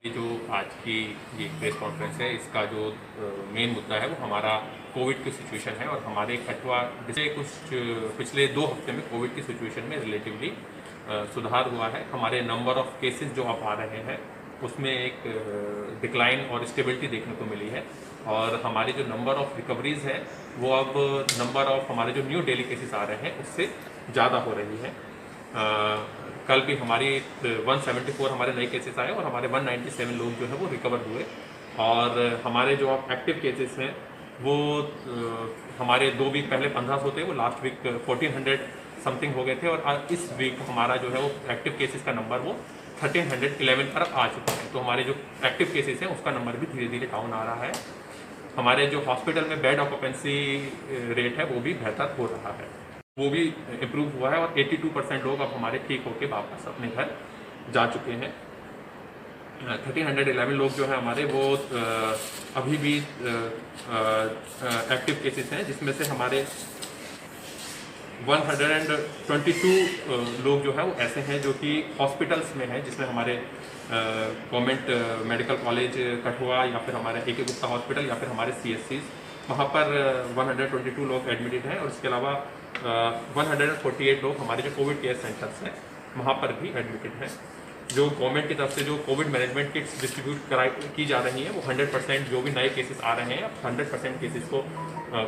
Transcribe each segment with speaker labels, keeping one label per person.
Speaker 1: ये जो आज की ये प्रेस कॉन्फ्रेंस है, इसका जो मेन मुद्दा है वो हमारा कोविड की सिचुएशन है। और हमारे कठुआ जैसे पिछले 2 हफ्ते में कोविड की सिचुएशन में रिलेटिवली सुधार हुआ है। हमारे नंबर ऑफ केसेस जो अब आ रहे हैं उसमें एक डिक्लाइन और स्टेबिलिटी देखने को मिली है। और हमारे जो नंबर ऑफ रिकवरीज है वो अब नंबर ऑफ हमारे जो न्यू डेली केसेस आ रहे हैं उससे ज़्यादा हो रही है। कल भी हमारी 174 हमारे नए केसेस आए और हमारे 197 लोग जो है वो रिकवर हुए। और हमारे जो अब एक्टिव केसेस हैं वो हमारे 2 वीक पहले 1500 थे, वो लास्ट वीक 1400 समथिंग हो गए थे। और इस वीक हमारा जो है वो एक्टिव केसेस का नंबर वो 1311 पर आ चुका है। तो हमारे जो एक्टिव केसेस हैं उसका नंबर भी धीरे धीरे डाउन आ रहा है। हमारे जो हॉस्पिटल में बेड ऑक्यूपेंसी रेट है वो भी बेहतर हो रहा है, वो भी इम्प्रूव हुआ है। और 82% लोग अब हमारे ठीक होके वापस अपने घर जा चुके हैं। 1311 लोग जो है हमारे वो अभी भी एक्टिव केसेस हैं, जिसमें से हमारे 122 लोग जो है वो ऐसे हैं जो कि हॉस्पिटल्स में हैं, जिसमें हमारे गवर्नमेंट मेडिकल कॉलेज कठुआ या फिर हमारे AK गुप्ता हॉस्पिटल या फिर हमारे CSCs, वहाँ पर 122 लोग एडमिटेड हैं। और इसके अलावा 148 लोग हमारे जो कोविड केयर सेंटर्स हैं वहाँ पर भी एडमिटेड हैं। जो गवर्नमेंट की तरफ से जो कोविड मैनेजमेंट किट्स डिस्ट्रीब्यूट की जा रही हैं वो 100% जो भी नए केसेस आ रहे हैं 100% केसेस को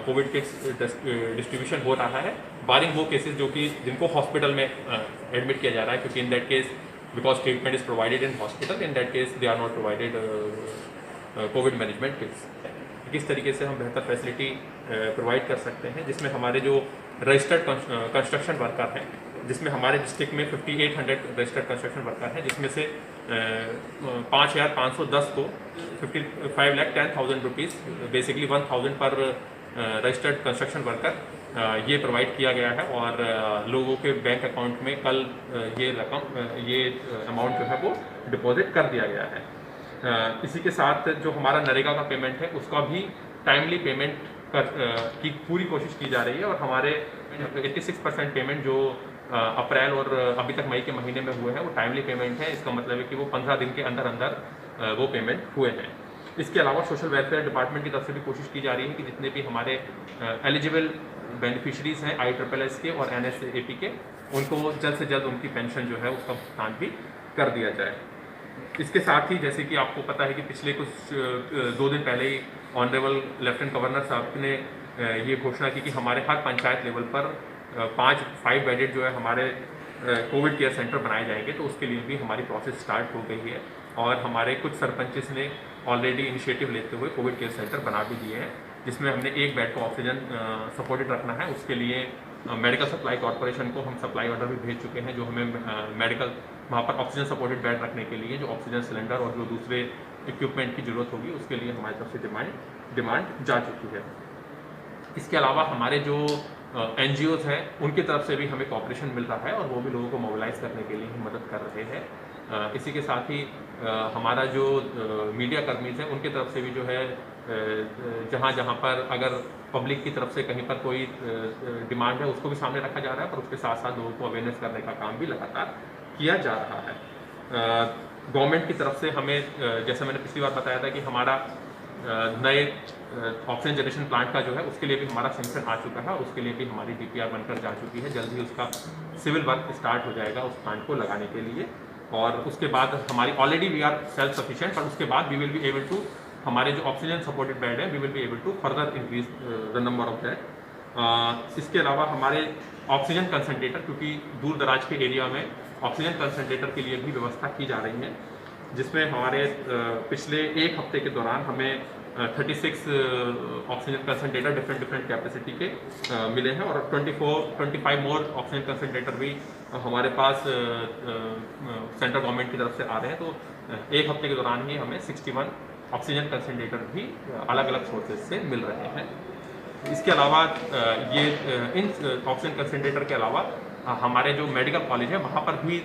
Speaker 1: कोविड किट्स डिस्ट्रीब्यूशन हो रहा है, बारिंग वो केसेस जो कि जिनको हॉस्पिटल में एडमिट किया जा रहा है, क्योंकि in that case because treatment is provided in hospital, in that case they are not provided Covid management kits. किस तरीके से हम बेहतर फैसिलिटी प्रोवाइड कर सकते हैं, जिसमें हमारे जो रजिस्टर्ड कंस्ट्रक्शन वर्कर हैं, जिसमें हमारे डिस्ट्रिक्ट में 5800 रजिस्टर्ड कंस्ट्रक्शन वर्कर हैं, जिसमें से 5510 को 55,10,000 रुपीज़ बेसिकली 1000 पर रजिस्टर्ड कंस्ट्रक्शन वर्कर ये प्रोवाइड किया गया है। और लोगों के बैंक अकाउंट में कल ये अमाउंट जो है वो डिपॉजिट कर दिया गया है। इसी के साथ जो हमारा नरेगा का पेमेंट है उसका भी टाइमली पेमेंट की पूरी कोशिश की जा रही है। और हमारे 86% पेमेंट जो अप्रैल और अभी तक मई के महीने में हुए हैं वो टाइमली पेमेंट है। इसका मतलब है कि वो 15 दिन के अंदर अंदर वो पेमेंट हुए हैं। इसके अलावा सोशल वेलफेयर डिपार्टमेंट की तरफ से भी कोशिश की जा रही है कि जितने भी हमारे एलिजिबल बेनिफिशरीज हैं ISSS के और NSAP के, उनको जल्द से जल्द उनकी पेंशन जो है उसका भुगतान भी कर दिया जाए। इसके साथ ही जैसे कि आपको पता है कि पिछले कुछ 2 दिन पहले ही ऑनरेबल लेफ्टिनेंट गवर्नर साहब ने ये घोषणा की कि हमारे हर पंचायत लेवल पर 5 बेडेड जो है हमारे कोविड केयर सेंटर बनाए जाएंगे। तो उसके लिए भी हमारी प्रोसेस स्टार्ट हो गई है और हमारे कुछ सरपंचेस ने ऑलरेडी इनिशिएटिव लेते हुए कोविड केयर सेंटर बना भी दिए हैं, जिसमें हमने एक बेड को ऑक्सीजन सपोर्टेड रखना है। उसके लिए मेडिकल सप्लाई कॉरपोरेशन को हम सप्लाई ऑर्डर भी भेज चुके हैं, जो हमें मेडिकल वहाँ पर ऑक्सीजन सपोर्टेड बेड रखने के लिए जो ऑक्सीजन सिलेंडर और जो दूसरे इक्विपमेंट की ज़रूरत होगी उसके लिए हमारी तरफ से डिमांड जा चुकी है। इसके अलावा हमारे जो NGOs हैं उनकी तरफ से भी हमें कॉपरेशन मिल रहा है और वो भी लोगों को मोबिलाइज करने के लिए मदद कर रहे हैं। इसी के साथ ही हमारा जो मीडिया कर्मीज हैं उनकी तरफ से भी जो है जहाँ जहाँ पर अगर पब्लिक की तरफ से कहीं पर कोई डिमांड है उसको भी सामने रखा जा रहा है, पर उसके साथ साथ लोगों को अवेयरनेस करने का काम भी लगातार किया जा रहा है। गवर्नमेंट की तरफ से हमें जैसे मैंने पिछली बार बताया था कि हमारा नए ऑक्सीजन जनरेशन प्लांट का जो है उसके लिए भी हमारा सेंक्शन आ चुका है और उसके लिए भी हमारी DPR बनकर जा चुकी है। जल्द ही उसका सिविल वर्क स्टार्ट हो जाएगा उस प्लांट को लगाने के लिए। और उसके बाद हमारी already we are self sufficient, पर उसके बाद we will be able to हमारे जो ऑक्सीजन सपोर्टेड बेड है we will be able to further increase the number of that. इसके अलावा हमारे ऑक्सीजन कंसनट्रेटर, क्योंकि दूर दराज के एरिया में ऑक्सीजन कंसनट्रेटर के लिए भी व्यवस्था की जा रही है, जिसमें हमारे पिछले 1 हफ्ते के दौरान हमें 36 ऑक्सीजन कंसनट्रेटर डिफरेंट कैपेसिटी के मिले हैं और 25 मोर ऑक्सीजन कंसनट्रेटर भी हमारे पास सेंट्रल गवर्नमेंट की तरफ से आ रहे हैं। तो 1 हफ्ते के दौरान ही हमें 61 ऑक्सीजन कंसनट्रेटर भी अलग अलग सोर्सेज से मिल रहे हैं। इसके अलावा ये इन ऑक्सीजन कंसनट्रेटर के अलावा हमारे जो मेडिकल कॉलेज है वहाँ पर भी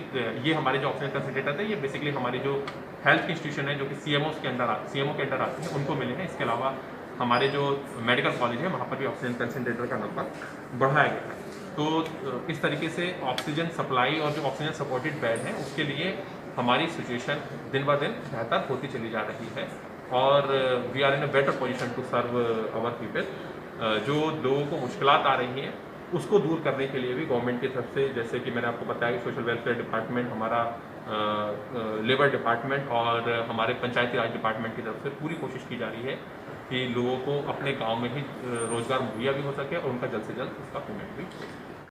Speaker 1: ये हमारे जो ऑक्सीजन कंसनट्रेटर थे ये बेसिकली हमारी जो हेल्थ इंस्टीट्यूशन है जो कि CMO के अंडर आते हैं उनको मिले हैं। इसके अलावा हमारे जो मेडिकल कॉलेज है वहाँ पर भी ऑक्सीजन कंसनट्रेटर का नंबर बढ़ाया गया है। तो इस तरीके से ऑक्सीजन सप्लाई और जो ऑक्सीजन सपोर्टेड बेड है उसके लिए हमारी सिचुएशन दिन ब दिन बेहतर होती चली जा रही है और we are in a better position to serve our people. जो लोगों को मुश्किलात आ रही हैं उसको दूर करने के लिए भी गवर्नमेंट की तरफ से, जैसे कि मैंने आपको बताया कि सोशल वेलफेयर डिपार्टमेंट, हमारा लेबर डिपार्टमेंट और हमारे पंचायती राज डिपार्टमेंट की तरफ से पूरी कोशिश की जा रही है कि लोगों को अपने गांव में ही रोज़गार मुहैया भी हो सके और उनका जल्द से जल्द उसका पेमेंट भी हो सके।